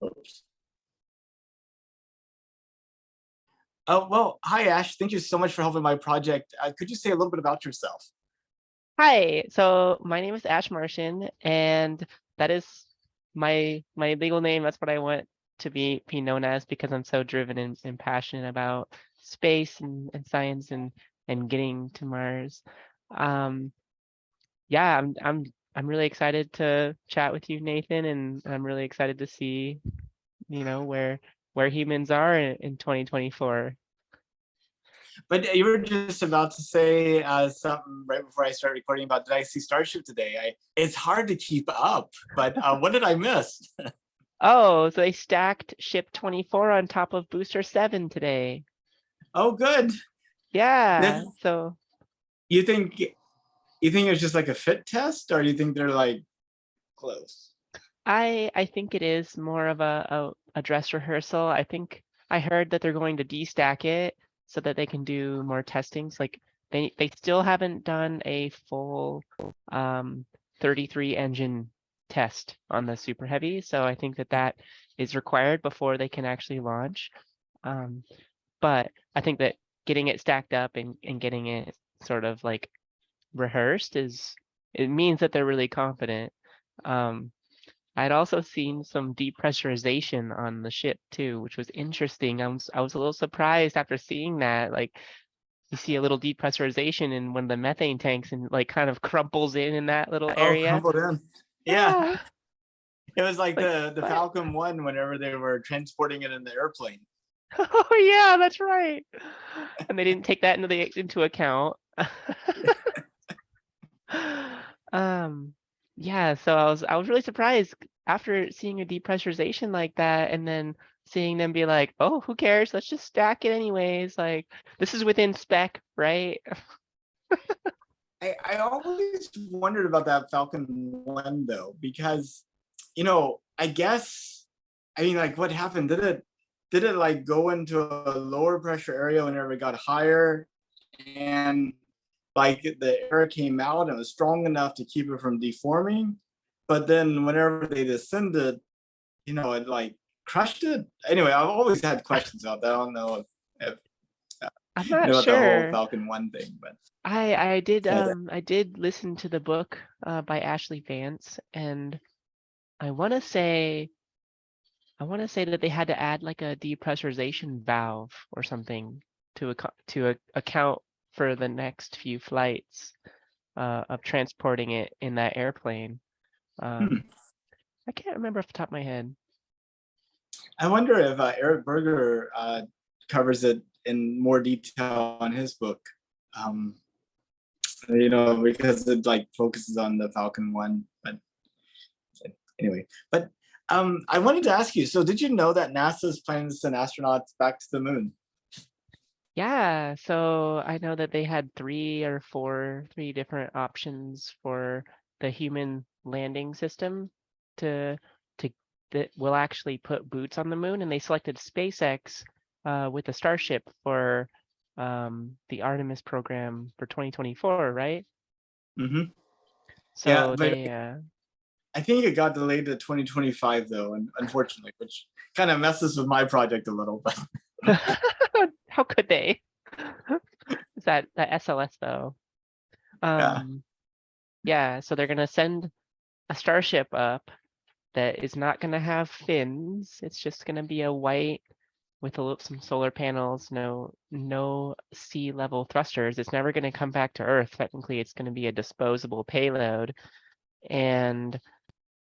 Oops. Oh, well, hi, Ash. Thank you so much for helping my project. Could you say a little bit about yourself? Hi, so my name is Ash Martian, and that is my legal name. That's what I want to be known as because I'm so driven and passionate about space and science and getting to Mars. Um, yeah, I'm really excited to chat with you, Nathan, and I'm really excited to see, where humans are in 2024. But you were just about to say something right before I started recording about did I see Starship today? It's hard to keep up, but what did I miss? Oh, so they stacked ship 24 on top of booster 7 today. Oh, good. Yeah, This, so you think it's just like a fit test, or do you think they're like close? I think it is more of a dress rehearsal. I think I heard that they're going to destack it so that they can do more testings. Like they still haven't done a full 33 engine test on the Super Heavy, so I think that that is required before they can actually launch. Um, but I think that getting it stacked up and getting it sort of like rehearsed it means that they're really confident. Um, I'd also seen some depressurization on the ship too, which was interesting. I was a little surprised after seeing that. Like you see a little depressurization in one of the methane tanks and like kind of crumples in that little Oh, area. crumpled in. Yeah, Yeah. it was like Like the what? Falcon 1 whenever they were transporting it in the airplane. Oh yeah, that's right. And they didn't take that into account. Um, yeah, so I was really surprised after seeing a depressurization like that and then seeing them be like, "Oh, who cares? Let's just stack it anyways." Like this is within spec, right? I always wondered about that Falcon 1 though, because I guess I mean like what happened? Did it like go into a lower pressure area whenever it got higher and like the air came out and it was strong enough to keep it from deforming? But then whenever they descended, it like crushed it. Anyway, I've always had questions about that. I don't know if I'm you not know about the whole sure. Falcon 1 thing, but I did listen to the book by Ashley Vance, and I want to say I want to say that they had to add like a depressurization valve or something to account for the next few flights of transporting it in that airplane. hmm. Um, I can't remember off the top of my head. I wonder if Eric Berger covers it in more detail on his book. Um, because it like focuses on the Falcon 1. But anyway, but I wanted to ask you. So, did you know that NASA is planning to send astronauts back to the moon? Yeah, so I know that they had three different options for the human landing system to to that will actually put boots on the moon, and they selected SpaceX with the Starship for the Artemis program for 2024, right? Mm-hmm. Yeah, So but they I think it got delayed to 2025 though, and unfortunately, which kind of messes with my project a little. But how could they? Is that SLS though? yeah. Um, yeah, so they're gonna send a Starship up that is not going to have fins. It's just going to be a white with some solar panels, no sea level thrusters. It's never going to come back to Earth. Technically, it's going to be a disposable payload, and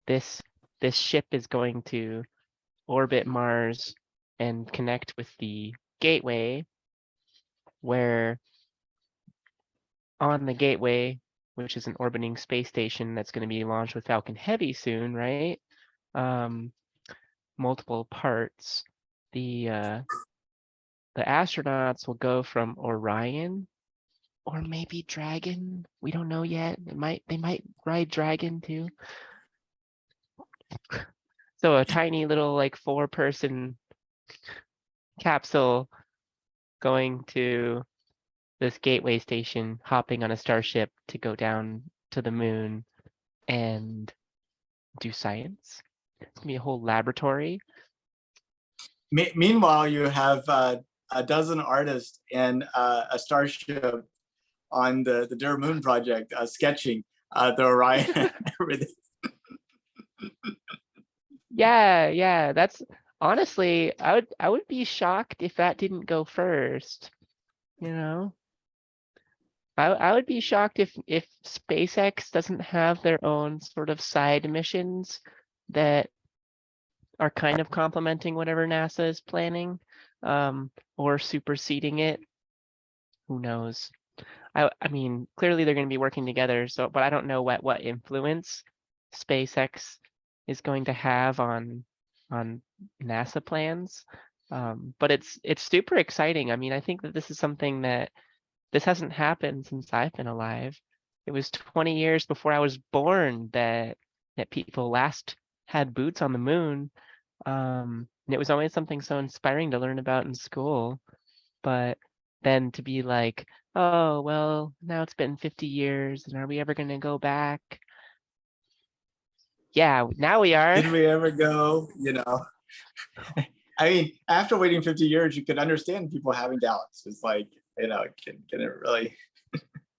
this this ship is going to orbit Mars and connect with the Gateway, where on the Gateway, which is an orbiting space station that's going to be launched with Falcon Heavy soon, right? Um, multiple parts. The the astronauts will go from Orion or maybe Dragon. We don't know yet. They might ride Dragon too. So a tiny little like 4-person capsule going to this gateway station, hopping on a starship to go down to the moon and do science. It's gonna be a whole laboratory. Meanwhile, you have a dozen artists and a starship on the Der Moon project sketching the Orion and everything. Yeah, that's honestly, I would be shocked if that didn't go first, you know? I would be shocked if SpaceX doesn't have their own sort of side missions that are kind of complementing whatever NASA is planning, or superseding it. Who knows? I mean, clearly they're going to be working together. So, but I don't know what influence SpaceX is going to have on NASA plans. But it's super exciting. I mean, I think that this is something that this hasn't happened since I've been alive. It was 20 years before I was born that people last had boots on the moon. And it was always something so inspiring to learn about in school. But then to be like, oh, well, now it's been 50 years, and are we ever going to go back? Yeah, now we are. Did we ever go? You know, I mean, after waiting 50 years, you could understand people having doubts. It's like, you know, can it really?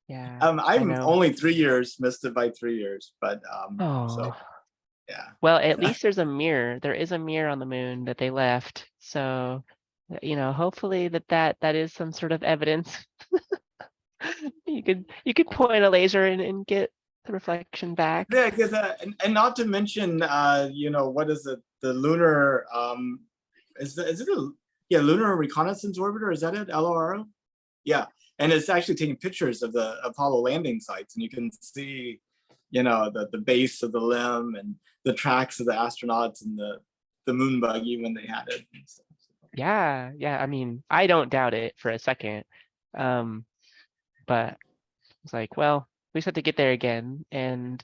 Yeah, I I'm know. only 3 years, missed it by 3 years, but so Oh, yeah. well, at least there's a mirror. There is a mirror on the moon that they left. So, you know, hopefully that is some sort of evidence. You could point a laser and get the reflection back. Yeah, because and not to mention, you know, what is it? The lunar, is it a yeah lunar reconnaissance orbiter? Is that it? LRO? Yeah, and it's actually taking pictures of the Apollo landing sites, and you can see, you know, the base of the limb and the tracks of the astronauts and the moon buggy when they had it. Yeah. I mean, I don't doubt it for a second. Um, but it's like, well, we just have to get there again and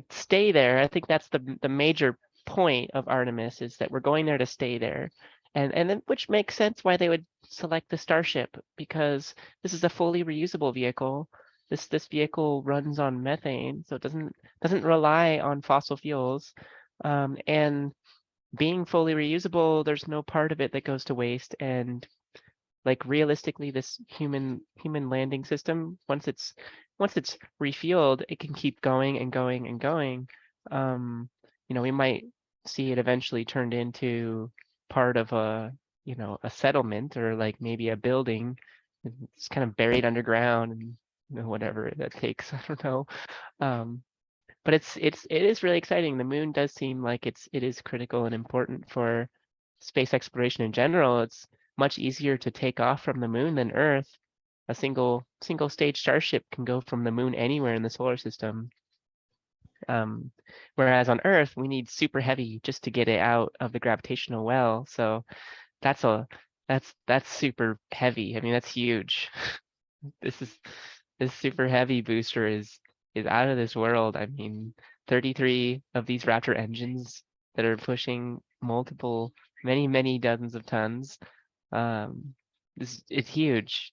stay there. I think that's the major point of Artemis, is that we're going there to stay there. And then, which makes sense why they would select the Starship, because this is a fully reusable vehicle. This vehicle runs on methane, so it doesn't rely on fossil fuels. And being fully reusable, there's no part of it that goes to waste. And like realistically, this human landing system, once it's refueled, it can keep going and going and going. You know, we might see it eventually turned into part of a, you know, a settlement, or like maybe a building. It's kind of buried underground, and you know, whatever that takes. I don't know. But it is really exciting. The moon does seem like it is critical and important for space exploration in general. It's much easier to take off from the moon than Earth. A single stage starship can go from the moon anywhere in the solar system. Um, Whereas on Earth, we need super heavy just to get it out of the gravitational well. So that's a that's super heavy. I mean, that's huge. This is this super heavy booster is out of this world. I mean, 33 of these Raptor engines that are pushing multiple, many dozens of tons. It's huge.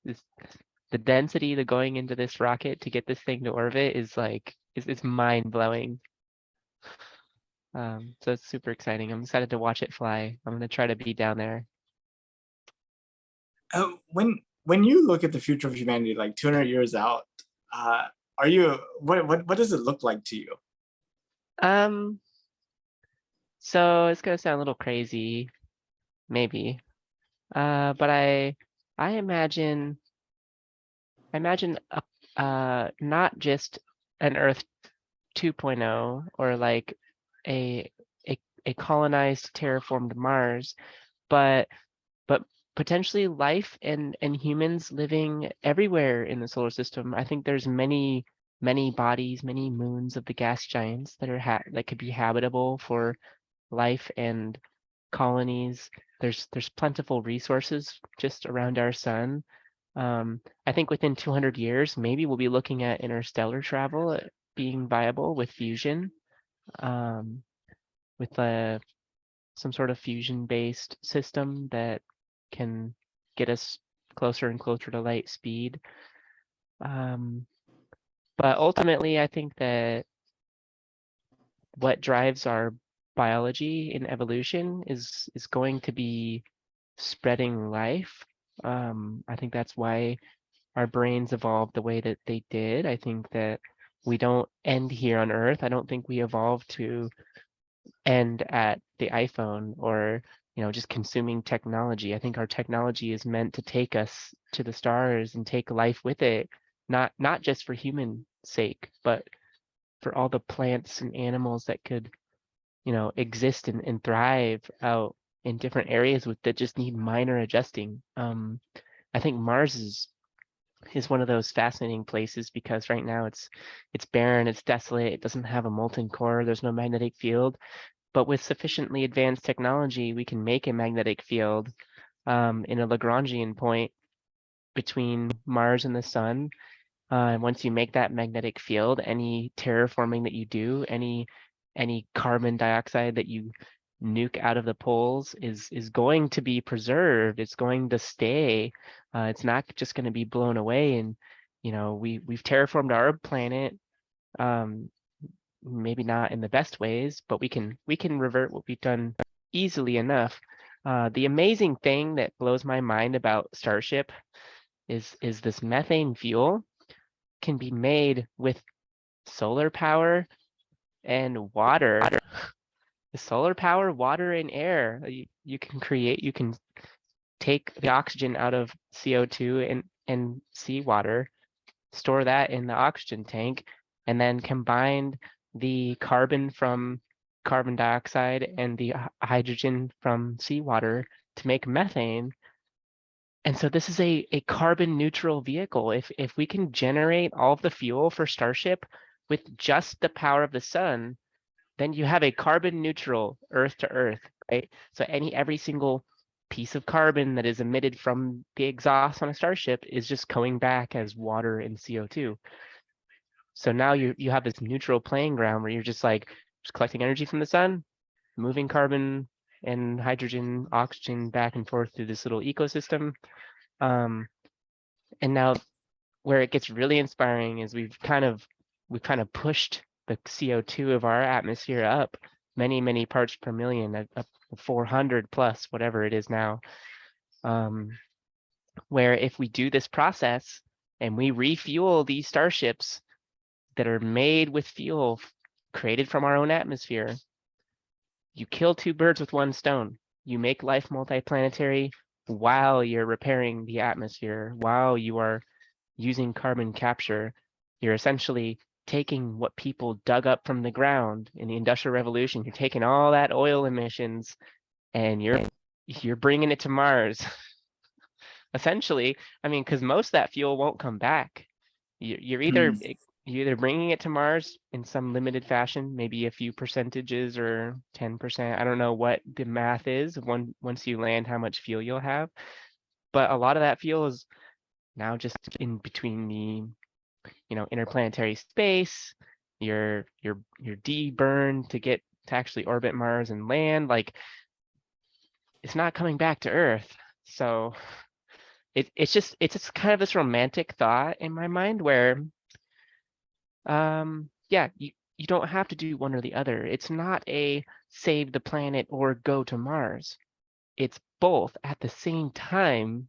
The density that going into this rocket to get this thing to orbit is like it's mind blowing. So it's super exciting. I'm excited to watch it fly. I'm gonna try to be down there. When you look at the future of humanity, like 200 years out, are you what does it look like to you? Um, so it's gonna sound a little crazy, maybe. But I imagine not just an Earth 2.0, or like a a colonized terraformed Mars, but but potentially life and humans living everywhere in the solar system. I think there's many bodies, many moons of the gas giants that are that could be habitable for life and colonies. There's plentiful resources just around our sun. I think within 200 years, maybe we'll be looking at interstellar travel being viable with fusion, um, with some sort of fusion-based system that can get us closer and closer to light speed. But ultimately, I think that what drives our biology in evolution is going to be spreading life. I think that's why our brains evolved the way that they did. I think that we don't end here on Earth. I don't think we evolved to end at the iPhone or just consuming technology. I think our technology is meant to take us to the stars and take life with it, not just for human sake, but for all the plants and animals that could exist and thrive out in different areas that just need minor adjusting. I think Mars is one of those fascinating places because right now it's barren, it's desolate, it doesn't have a molten core, there's no magnetic field. But with sufficiently advanced technology, we can make a magnetic field in a Lagrangian point between Mars and the sun. And once you make that magnetic field, any terraforming that you do, any carbon dioxide that you nuke out of the poles is going to be preserved. It's going to stay. It's not just going to be blown away. And we've terraformed our planet. Maybe not in the best ways, but we can revert what we've done easily enough. The amazing thing that blows my mind about Starship is this methane fuel can be made with solar power and water. The solar power, water, and air. You can take the oxygen out of CO2 and seawater, store that in the oxygen tank, and then combine the carbon from carbon dioxide and the hydrogen from seawater to make methane. And so this is a carbon neutral vehicle. If we can generate all of the fuel for Starship with just the power of the sun, then you have a carbon neutral Earth to Earth, right? So every single piece of carbon that is emitted from the exhaust on a Starship is just going back as water and CO2. So now you have this neutral playing ground where you're just collecting energy from the sun, moving carbon and hydrogen, oxygen back and forth through this little ecosystem. And now where it gets really inspiring is we've kind of pushed the CO2 of our atmosphere up many parts per million, up 400 plus, whatever it is now. Where if we do this process and we refuel these starships that are made with fuel created from our own atmosphere, you kill two birds with one stone. You make life multiplanetary while you're repairing the atmosphere, while you are using carbon capture. You're essentially taking what people dug up from the ground in the Industrial Revolution. You're taking all that oil emissions and you're bringing it to Mars. Essentially, I mean, because most of that fuel won't come back. You're either bringing it to Mars in some limited fashion, maybe a few percentages or 10%. I don't know what the math is once you land, how much fuel you'll have. But a lot of that fuel is now just in between the interplanetary space. You're deburned to get to actually orbit Mars and land. Like, it's not coming back to Earth. So it's just kind of this romantic thought in my mind where yeah, you don't have to do one or the other. It's not a save the planet or go to Mars. It's both at the same time.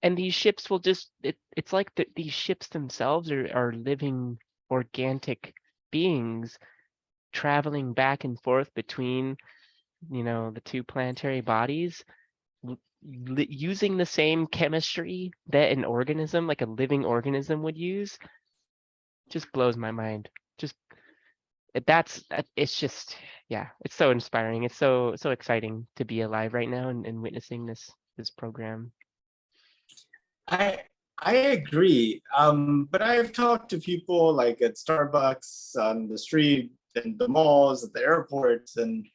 And these ships will just it's like these ships themselves are living organic beings traveling back and forth between the two planetary bodies, using the same chemistry that an organism, like a living organism, would use. Just blows my mind. Just it's just, yeah, it's so inspiring. It's so exciting to be alive right now and witnessing this program. I I agree. But I've talked to people like at Starbucks, on the street, in the malls, at the airports, and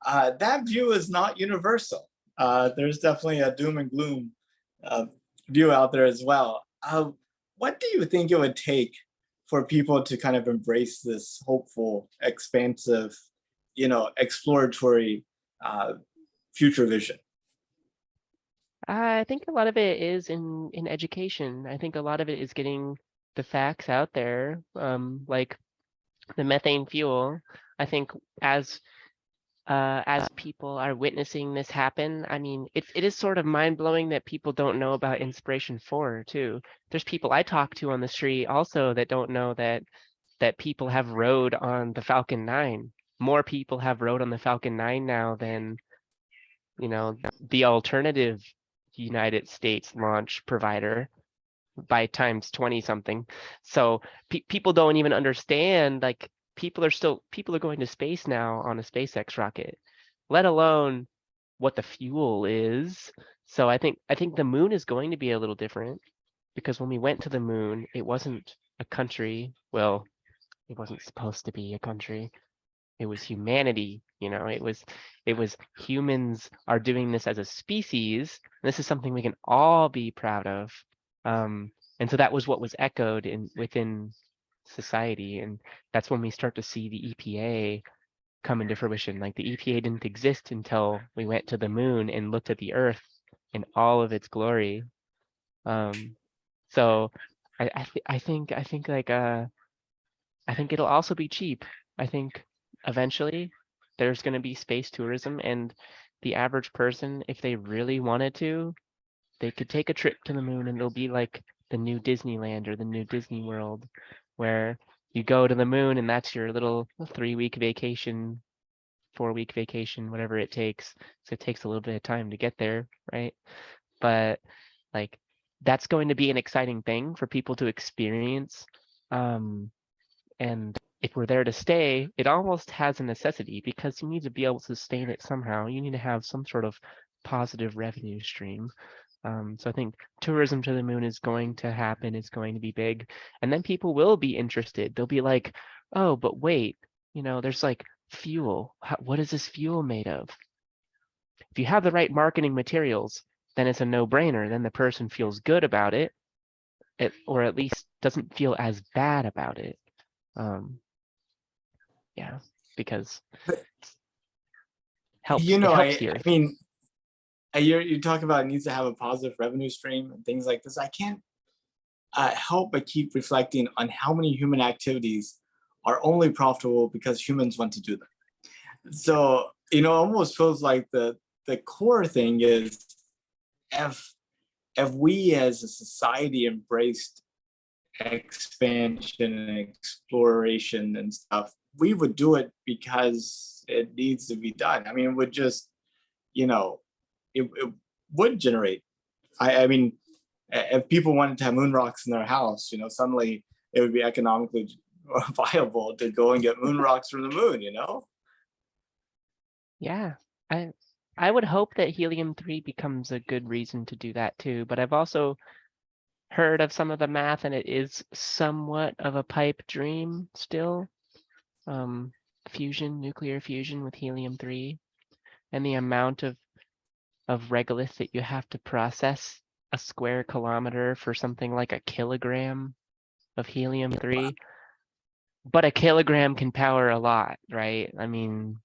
that view is not universal. There's definitely a doom and gloom uh, view out there as well. What do you think it would take for people to kind of embrace this hopeful, expansive, exploratory uh, future vision? I think a lot of it is in education. I think a lot of it is getting the facts out there. Like the methane fuel, I think as people are witnessing this happen, I mean, it is sort of mind blowing that people don't know about Inspiration 4 too. There's people I talk to on the street also that don't know that people have rode on the Falcon 9. More people have rode on the Falcon 9 now than, you know, the alternative United States launch provider by times 20 something. So people don't even understand, like people are going to space now on a SpaceX rocket, let alone what the fuel is. So I think the moon is going to be a little different because when we went to the moon, it wasn't a country. Well, it wasn't supposed to be a country. It was humanity, it was humans are doing this as a species. This is something we can all be proud of. And so that was what was echoed within society. And that's when we start to see the EPA come into fruition. Like the EPA didn't exist until we went to the moon and looked at the Earth in all of its glory. So I think like I think it'll also be cheap. I think eventually there's going to be space tourism, and the average person, if they really wanted to, they could take a trip to the moon and it'll be like the new Disneyland or the new Disney World, where you go to the moon and that's your little 3-week vacation, 4-week vacation, whatever it takes. So it takes a little bit of time to get there, right? But like that's going to be an exciting thing for people to experience. And if we're there to stay, it almost has a necessity because you need to be able to sustain it somehow. You need to have some sort of positive revenue stream. So I think tourism to the moon is going to happen. It's going to be big. And then people will be interested. They'll be like, oh, but wait, there's like fuel. What is this fuel made of? If you have the right marketing materials, then it's a no-brainer. Then the person feels good about it, or at least doesn't feel as bad about it. Yeah, because But, it helps the I Earth. mean, you talk about it needs to have a positive revenue stream and things like this. I can't help but keep reflecting on how many human activities are only profitable because humans want to do them. So, it almost feels like the core thing is if we as a society embraced expansion and exploration and stuff, we would do it because it needs to be done. I mean, it would just, it would generate. I mean, if people wanted to have moon rocks in their house, suddenly it would be economically viable to go and get moon rocks from the moon. Yeah, I would hope that helium-3 becomes a good reason to do that too, but I've also heard of some of the math and it is somewhat of a pipe dream still. Nuclear fusion with helium-3 and the amount of regolith that you have to process a square kilometer for something like a kilogram of helium-3. But a kilogram can power a lot, right? I mean,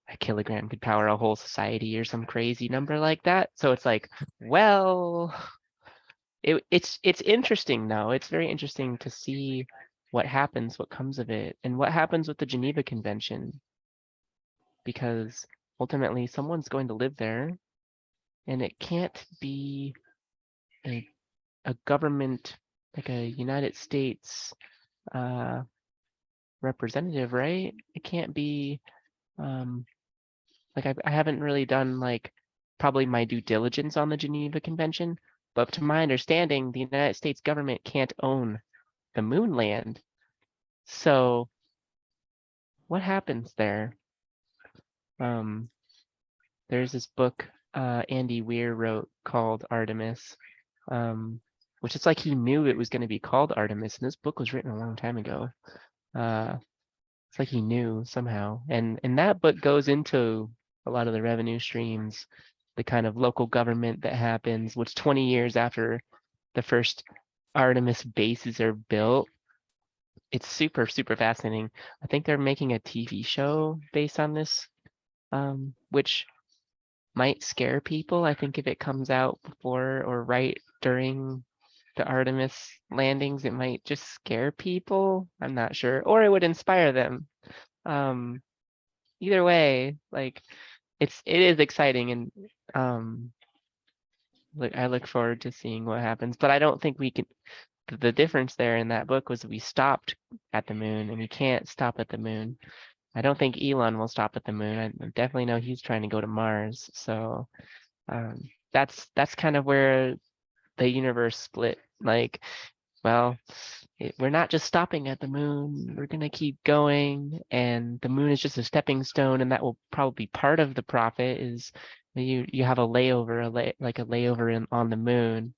a kilogram could power a whole society or some crazy number like that. So it's like, well, it's interesting though. It's very interesting to see what happens, what comes of it, and what happens with the Geneva Convention. Because ultimately someone's going to live there, and it can't be a government like a United States representative, right? It can't be like I haven't really done like probably my due diligence on the Geneva Convention, but to my understanding, the United States government can't own the moon land. So what happens there? There's this book Andy Weir wrote called Artemis, which it's like he knew it was going to be called Artemis, and this book was written a long time ago. It's like he knew somehow, and that book goes into a lot of the revenue streams, the kind of local government that happens, which 20 years after the first Artemis bases are built. It's super, super fascinating. I think they're making a TV show based on this, which might scare people. I think if it comes out before or right during the Artemis landings, it might just scare people. I'm not sure, or it would inspire them. Either way, like it is exciting, and I look forward to seeing what happens. But I don't think we can. The difference there in that book was we stopped at the moon, and we can't stop at the moon. I don't think Elon will stop at the moon. I definitely know he's trying to go to Mars. So that's kind of where the universe split. Like, well, we're not just stopping at the moon. We're gonna keep going, and the moon is just a stepping stone, and that will probably be part of the profit. Is you have a layover, like a layover on the moon.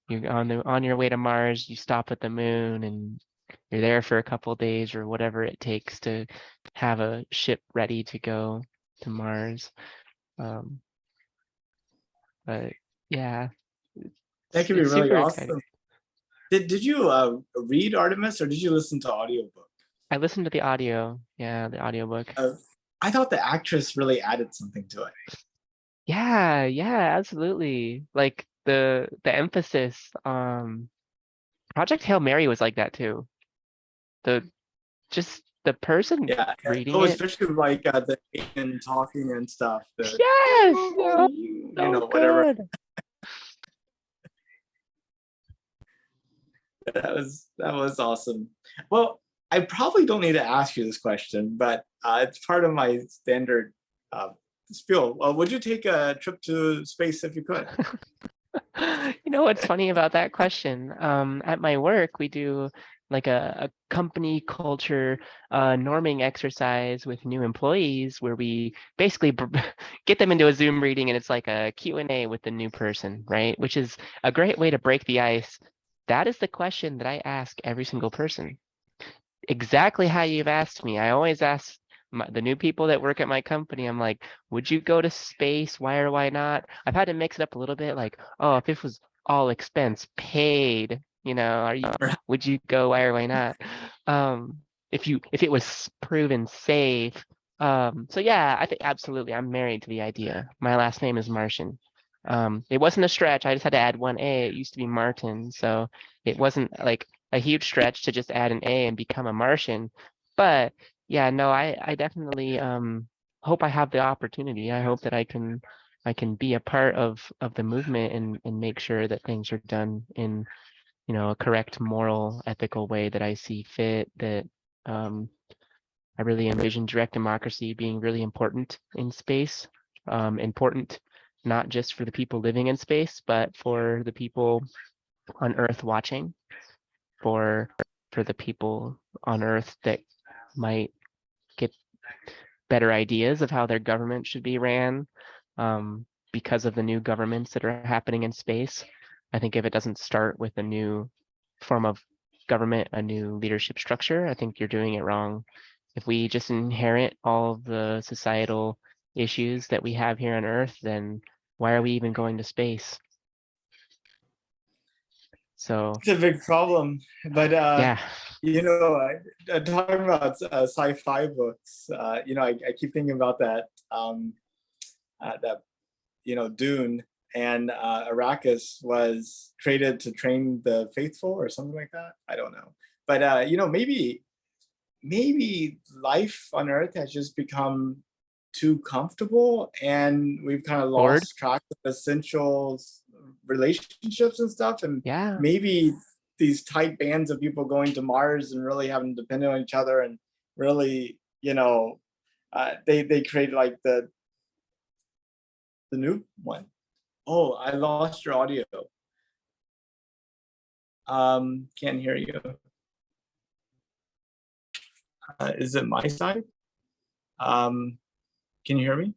You're on your way to Mars. You stop at the moon, and you're there for a couple of days or whatever it takes to have a ship ready to go to Mars. But yeah, That could be it's really super exciting. awesome. Did you read Artemis or did you listen to audiobook? I listened to the audio. Yeah, the audiobook. I thought the actress really added something to it. Yeah, absolutely. Like the emphasis, Project Hail Mary was like that too. The just the person Yeah. reading Oh, it. especially like the and talking and stuff. Yes, oh, You so know, whatever. good. That was awesome. Well, I probably don't need to ask you this question, but it's part of my standard spiel. Would you take a trip to space if you could? You know what's funny about that question? At my work, we do like a company culture norming exercise with new employees where we basically get them into a Zoom meeting, and it's like a Q&A with the new person, right? Which is a great way to break the ice. That is the question that I ask every single person. Exactly how you've asked me. I always ask the new people that work at my company, I'm like, would you go to space? Why or why not? I've had to mix it up a little bit, like, oh, if it was all expense paid, would you go? Why or why not? If it was proven safe. So yeah, I think absolutely I'm married to the idea. My last name is Martian. It wasn't a stretch. I just had to add one A. It used to be Martin, so it wasn't like a huge stretch to just add an A and become a Martian. But yeah, no, I definitely hope I have the opportunity. I hope that I can be a part of the movement and make sure that things are done in, a correct moral, ethical way that I see fit, that I really envision direct democracy being really important in space. Important not just for the people living in space, but for the people on Earth watching, for the people on Earth that might get better ideas of how their government should be ran, because of the new governments that are happening in space. I think if it doesn't start with a new form of government, a new leadership structure, I think you're doing it wrong. If we just inherit all of the societal issues that we have here on Earth, then why are we even going to space? So It's a big problem, but yeah, talking about sci-fi books, I keep thinking about that Dune, and Arrakis was created to train the faithful or something like that. I don't know, but maybe life on Earth has just become too comfortable, and we've kind of bored. lost track of essential relationships and stuff, and Yeah, maybe these tight bands of people going to Mars and really having to depend on each other, and really, they created like the new one. Oh, I lost your audio. Can't hear you. Is it my side? Can you hear me?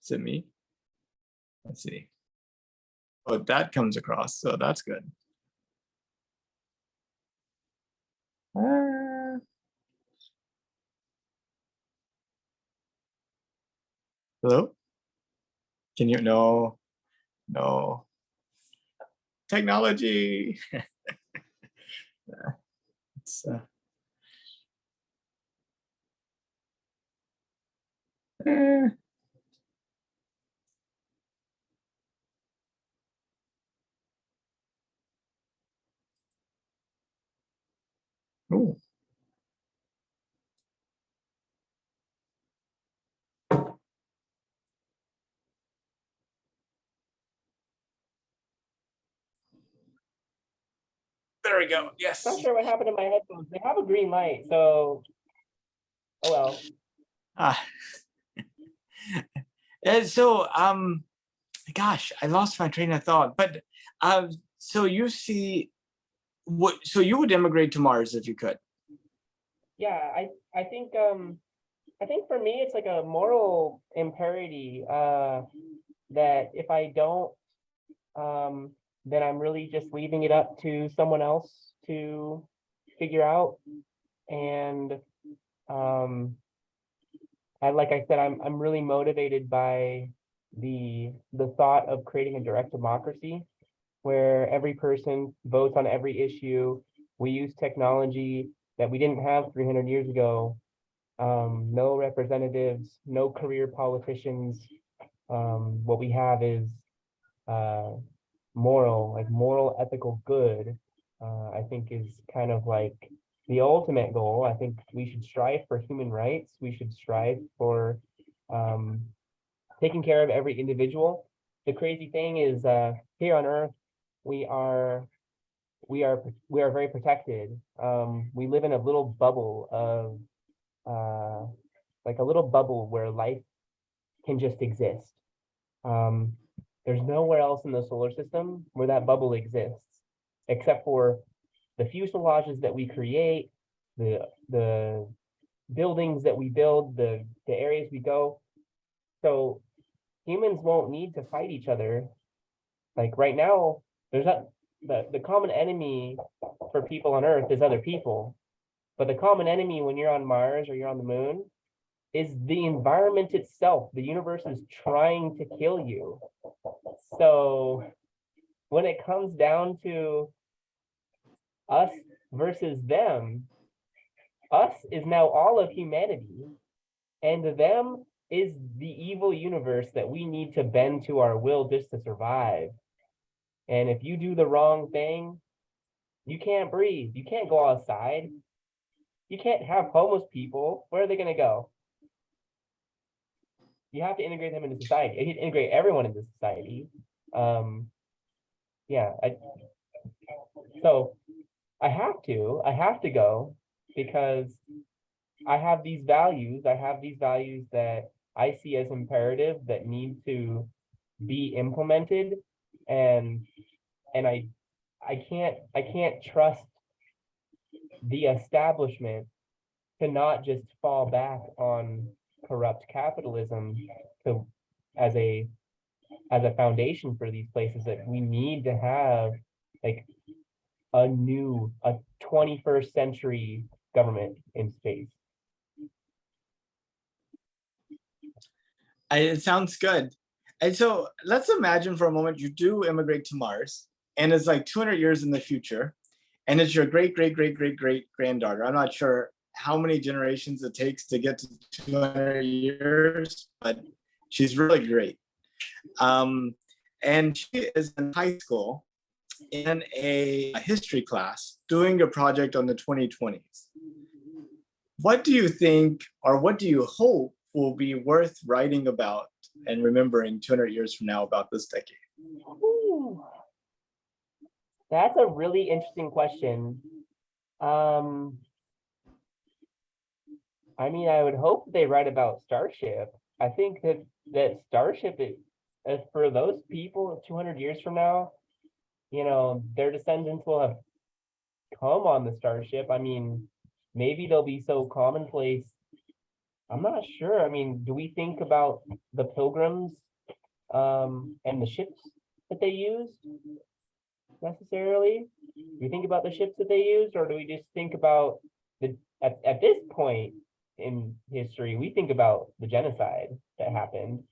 Is it me? Let's see. Oh, that comes across, so that's good. Uh, Hello? Can you? No, no. Technology. It's, eh. there we go. Yes. Not sure what happened to my headphones. They have a green light, so oh well. Ah. And so, gosh, I lost my train of thought. But so you see, so you would immigrate to Mars if you could? Yeah, I think for me it's like a moral imperative that if I don't, then I'm really just leaving it up to someone else to figure out. And like I said, I'm really motivated by the thought of creating a direct democracy where every person votes on every issue. We use technology that we didn't have 300 years ago. No representatives, no career politicians. What we have is moral, ethical good. I think is kind of like the ultimate goal. I think we should strive for human rights. We should strive for taking care of every individual. The crazy thing is, here on Earth, we are very protected. We live in a little bubble of like a little bubble where life can just exist. There's nowhere else in the solar system where that bubble exists, except for the fuselages that we create, the buildings that we build, the areas we go. So humans won't need to fight each other. Like right now, there's not the common enemy for people on Earth is other people. But the common enemy when you're on Mars or you're on the moon is the environment itself. The universe is trying to kill you. So when it comes down to us versus them, us is now all of humanity, and them is the evil universe that we need to bend to our will just to survive. And if you do the wrong thing, you can't breathe. You can't go outside. You can't have homeless people. Where are they going to go? You have to integrate them into society. You have to integrate everyone into society. Yeah. So I have to go because I have these values. I have these values that I see as imperative that need to be implemented, and I can't trust the establishment to not just fall back on corrupt capitalism to as a foundation for these places. That we need to have like a 21st century government in space. It sounds good. And so let's imagine for a moment you do immigrate to Mars, and it's like 200 years in the future, and it's your great granddaughter. I'm not sure how many generations it takes to get to 200 years, but she's really great. And she is in high school in a history class doing a project on the 2020s. What do you think, or what do you hope will be worth writing about and remembering 200 years from now about this decade? Ooh, that's a really interesting question. I mean, I would hope they write about Starship. I think that Starship is for those people 200 years from now, their descendants will have come on the Starship. I mean, maybe they'll be so commonplace. I'm not sure. I mean, do we think about the Pilgrims and the ships that they used necessarily? Do we think about the ships that they used, or do we just think about at this point in history, we think about the genocide that happened?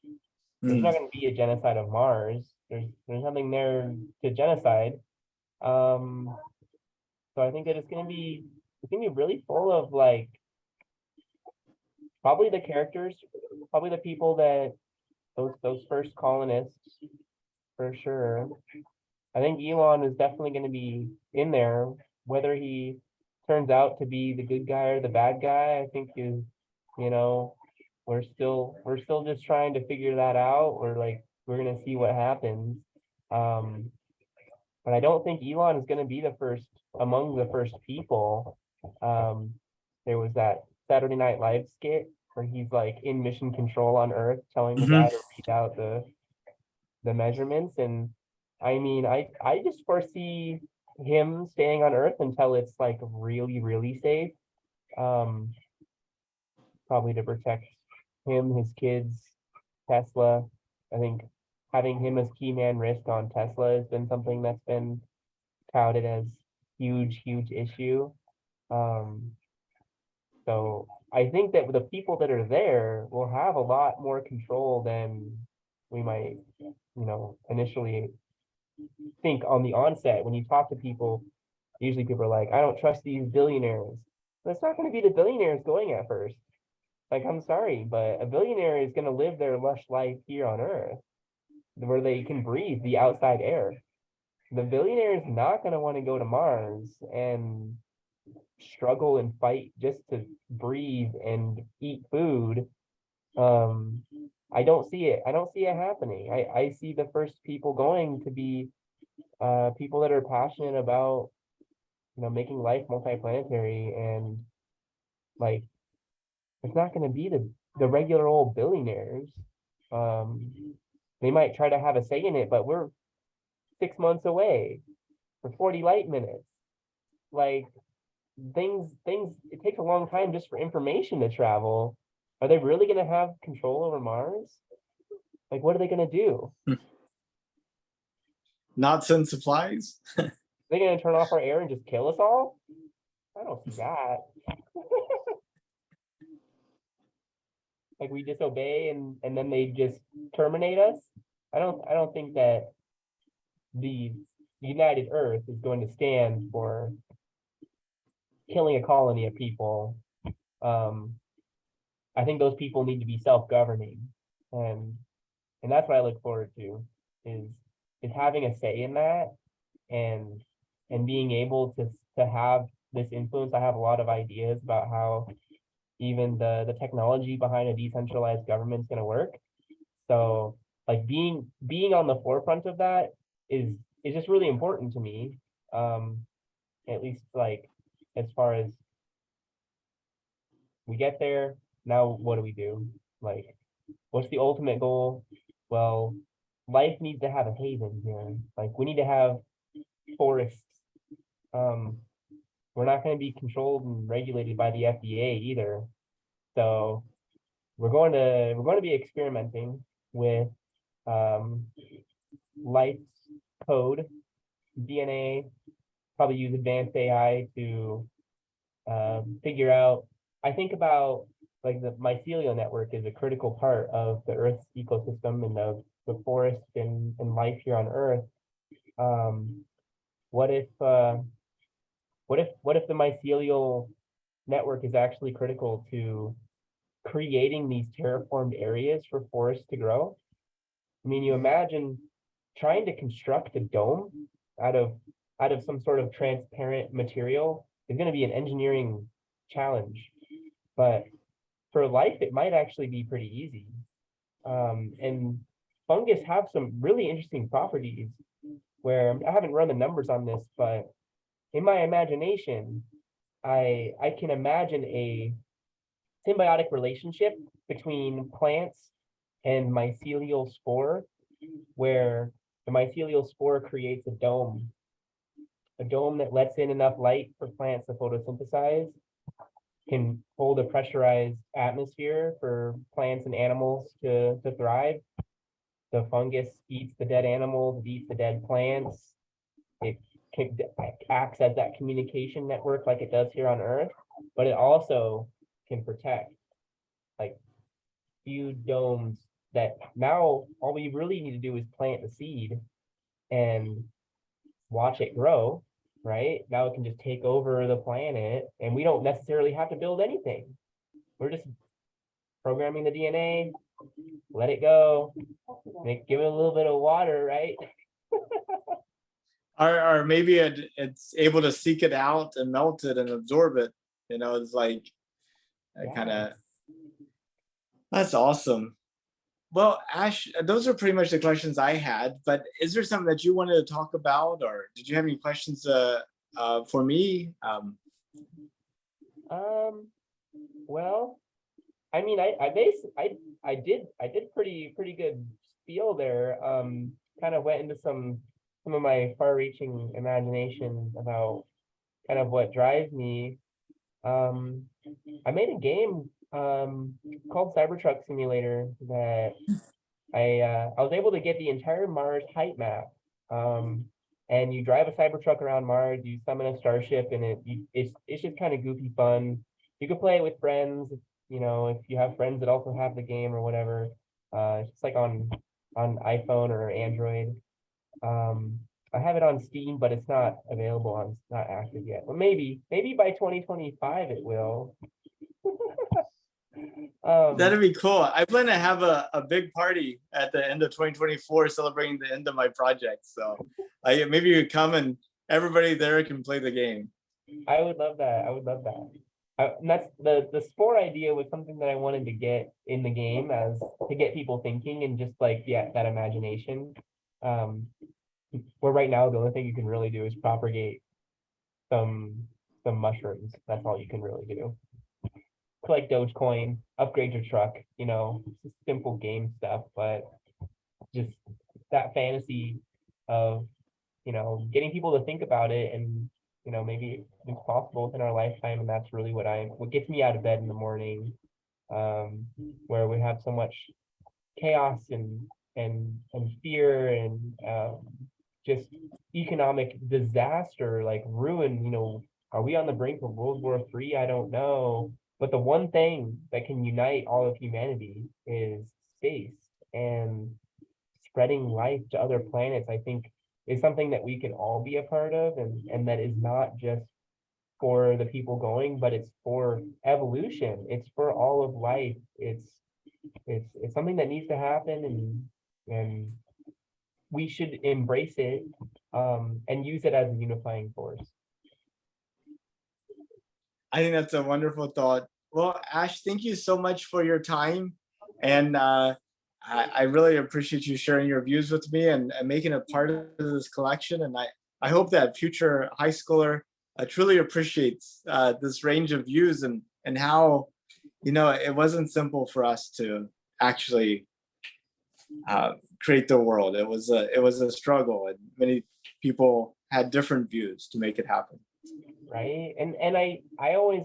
There's not going to be a genocide of Mars. There's nothing there to genocide. So I think that it's gonna be really full of like probably the characters, probably the people that those first colonists for sure. I think Elon is definitely going to be in there, whether he turns out to be the good guy or the bad guy. I think is, we're still just trying to figure that out. We're gonna see what happens. But but I don't think Elon is going to be among the first people. There was that Saturday Night Live skit where he's like in mission control on Earth, telling the guy to read out the measurements. And I mean, I just foresee him staying on Earth until it's like really, really safe. Probably to protect him, his kids, Tesla. I think having him as key man risk on Tesla has been something that's been touted as huge, huge issue. So I think that the people that are there will have a lot more control than we might, initially think on the onset. When you talk to people, usually people are like, I don't trust these billionaires. But it's not going to be the billionaires going at first. Like, I'm sorry, but a billionaire is going to live their lush life here on Earth where they can breathe the outside air. The billionaire is not going to want to go to Mars and struggle and fight just to breathe and eat food. I don't see it. I don't see it happening. I see the first people going to be people that are passionate about, making life multiplanetary, and like, it's not going to be the regular old billionaires. They might try to have a say in it, but we're 6 months away for 40 light minutes. Like, things, it takes a long time just for information to travel. Are they really going to have control over Mars? Like, what are they going to do? Not send supplies? They're going to turn off our air and just kill us all? I don't see that. Like, we disobey and then they just terminate us? I don't think that the United Earth is going to stand for killing a colony of people. I think those people need to be self-governing, and that's what I look forward to is having a say in that, and being able to have this influence. I have a lot of ideas about how even the technology behind a decentralized government is going to work. So like being on the forefront of that is just really important to me. At least like as far as we get there, now what do we do? Like, what's the ultimate goal? Well, life needs to have a haven here. Like, we need to have forests. We're not going to be controlled and regulated by the FDA either. So we're going to be experimenting with life's code, DNA, probably use advanced AI to figure out. I think about like the mycelial network is a critical part of the Earth's ecosystem and the forest and life here on Earth. What if the mycelial network is actually critical to creating these terraformed areas for forests to grow? I mean, you imagine trying to construct a dome out of some sort of transparent material is going to be an engineering challenge. But for life, it might actually be pretty easy. And fungus have some really interesting properties where I haven't run the numbers on this, but in my imagination, I can imagine a symbiotic relationship between plants and mycelial spore, where the mycelial spore creates a dome that lets in enough light for plants to photosynthesize, can hold a pressurized atmosphere for plants and animals to thrive. The fungus eats the dead animals, it eats the dead plants. It acts as that communication network like it does here on Earth, but it also can protect, like, huge domes that now all we really need to do is plant the seed and watch it grow. Right now it can just take over the planet and we don't necessarily have to build anything. We're just programming the DNA, let it go, give it a little bit of water, right? Or maybe it's able to seek it out and melt it and absorb it. It's like kind of, that's awesome. Well, Ash, those are pretty much the questions I had. But is there something that you wanted to talk about, or did you have any questions for me? Well, I mean, I did pretty good spiel there. Kind of went into some of my far-reaching imagination about kind of what drives me. Um, I made a game called Cybertruck Simulator that I was able to get the entire Mars height map. And you drive a Cybertruck around Mars, you summon a starship, and it's just kind of goofy fun. You can play it with friends, you know, if you have friends that also have the game or whatever. It's just like on iPhone or Android. I have it on Steam, but it's not available on, it's not active yet. But maybe by 2025 it will. That'd be cool. I plan to have a big party at the end of 2024 celebrating the end of my project. So maybe you come and everybody there can play the game. I would love that. I would love that. And that's the spore idea was something that I wanted to get in the game as to get people thinking and just like, yeah, that imagination. Where right now the only thing you can really do is propagate some mushrooms. That's all you can really do. Collect Dogecoin, upgrade your truck, you know, just simple game stuff, but just that fantasy of, you know, getting people to think about it and, you know, maybe it's possible within our lifetime. And that's really what gets me out of bed in the morning, where we have so much chaos and fear and just economic disaster, like ruin, you know, are we on the brink of World War III? I don't know. But the one thing that can unite all of humanity is space, and spreading life to other planets, I think, is something that we can all be a part of, and that is not just for the people going, but it's for evolution. It's for all of life. It's something that needs to happen, and we should embrace it, and use it as a unifying force. I think that's a wonderful thought. Well, Ash, thank you so much for your time. And I really appreciate you sharing your views with me and making it part of this collection. And I hope that future high schooler truly appreciates this range of views and how, you know, it wasn't simple for us to actually create the world. It was a struggle, and many people had different views to make it happen. Right. And I always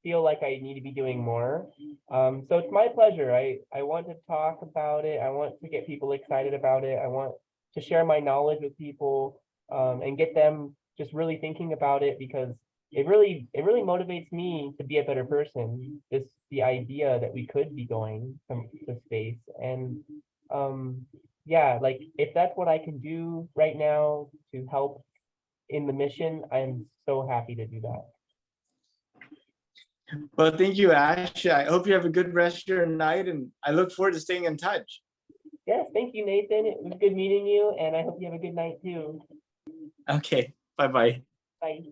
feel like I need to be doing more. So it's my pleasure. I want to talk about it. I want to get people excited about it. I want to share my knowledge with people, and get them just really thinking about it, because it really motivates me to be a better person. The idea that we could be going to space, and yeah, like if that's what I can do right now to help in the mission, I'm so happy to do that. Well, thank you, Ash. I hope you have a good rest of your night, and I look forward to staying in touch. Yes, thank you, Nathan. It was good meeting you, and I hope you have a good night too. Okay, bye-bye. Bye.